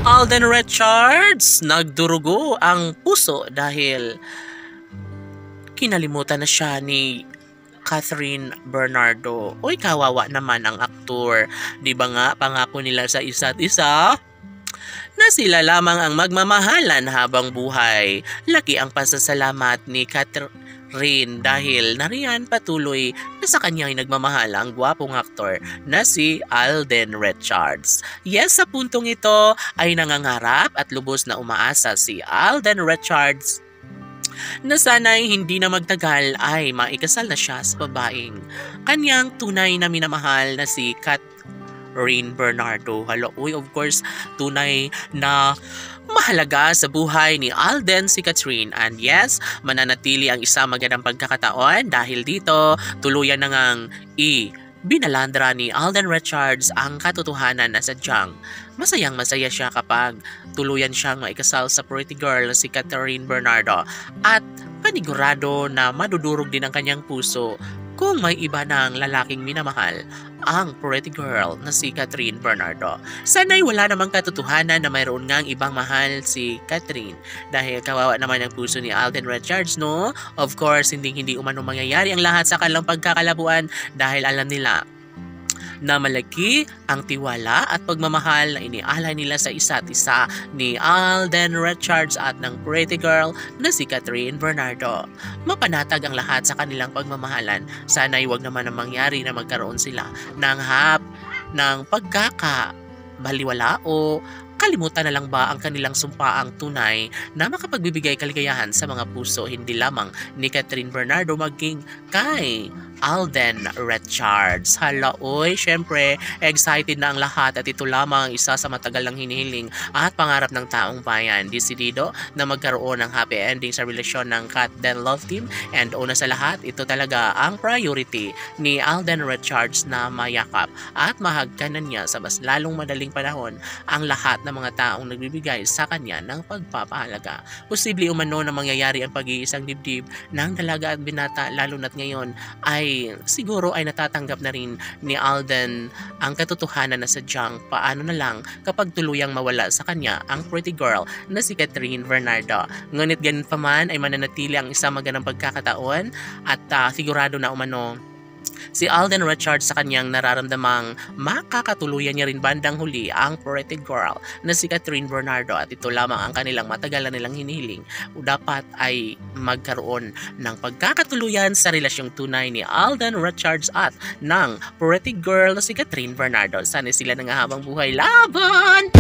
Alden Richards, nagdurugo ang puso dahil kinalimutan na siya ni Catherine Bernardo. Uy, kawawa naman ang aktor. Di ba nga pangako nila sa isa't isa na sila lamang ang magmamahalan habang buhay. Laki ang pasasalamat ni Catherine dahil nariyan patuloy na sa kanya ay nagmamahal ang gwapong aktor na si Alden Richards. Yes, sa puntong ito ay nangangarap at lubos na umaasa si Alden Richards na sana'y hindi na magtagal ay maikasal na siya sa babaeng kanyang tunay na minamahal na si Catherine Bernardo. Uy, of course, tunay na mahalaga sa buhay ni Alden si Catherine. And yes, mananatili ang isang magandang pagkakataon dahil dito tuluyan na ngang binalandra ni Alden Richards ang katotohanan na sadyang masayang masaya siya kapag tuluyan siyang maikasal sa pretty girl na si Catherine Bernardo at panigurado na madudurog din ang kanyang puso kung may iba ng lalaking minamahal ang pretty girl na si Catherine Bernardo. Sana'y wala namang katotohanan na mayroon ngang ibang mahal si Catherine dahil kawawa naman ang puso ni Alden Richards, no? Of course, hindi umano mangyayari ang lahat sa kanilang pagkakalabuan dahil alam nila na malaki ang tiwala at pagmamahal na inialay nila sa isa't isa ni Alden Richards at ng pretty girl na si Catherine Bernardo. Mapanatag ang lahat sa kanilang pagmamahalan. Sana'y wag naman ang mangyari na magkaroon sila ng pagkakabaliwala o kalimutan na lang ba ang kanilang sumpaang tunay na makapagbibigay kaligayahan sa mga puso hindi lamang ni Catherine Bernardo maging kay Alden Richards. Oy, syempre, excited na ang lahat at ito lamang isa sa matagal ng hinihiling at pangarap ng taong bayan. Desidido na magkaroon ng happy ending sa relasyon ng Cat Den Love Team and una sa lahat, ito talaga ang priority ni Alden Richards na mayakap at mahagkanan niya sa mas lalong madaling panahon ang lahat ng mga taong nagbibigay sa kanya ng pagpapahalaga. Posible umano na mangyayari ang pag-iisang dibdib ng dalaga at binata lalo na't ngayon ay siguro ay natatanggap na rin ni Alden ang katotohanan na sadyang paano na lang kapag tuluyang mawala sa kanya ang pretty girl na si Catherine Bernardo. Ngunit ganun pa man ay mananatili ang isang magandang pagkakataon at sigurado na umano si Alden Richards sa kanyang nararamdamang makakatuluyan niya rin bandang huli ang pretty girl na si Catherine Bernardo at ito lamang ang kanilang matagal na nilang hinihiling. Dapat ay magkaroon ng pagkakatuluyan sa relasyong tunay ni Alden Richards at ng pretty girl na si Catherine Bernardo. Sana sila nang habang buhay laban!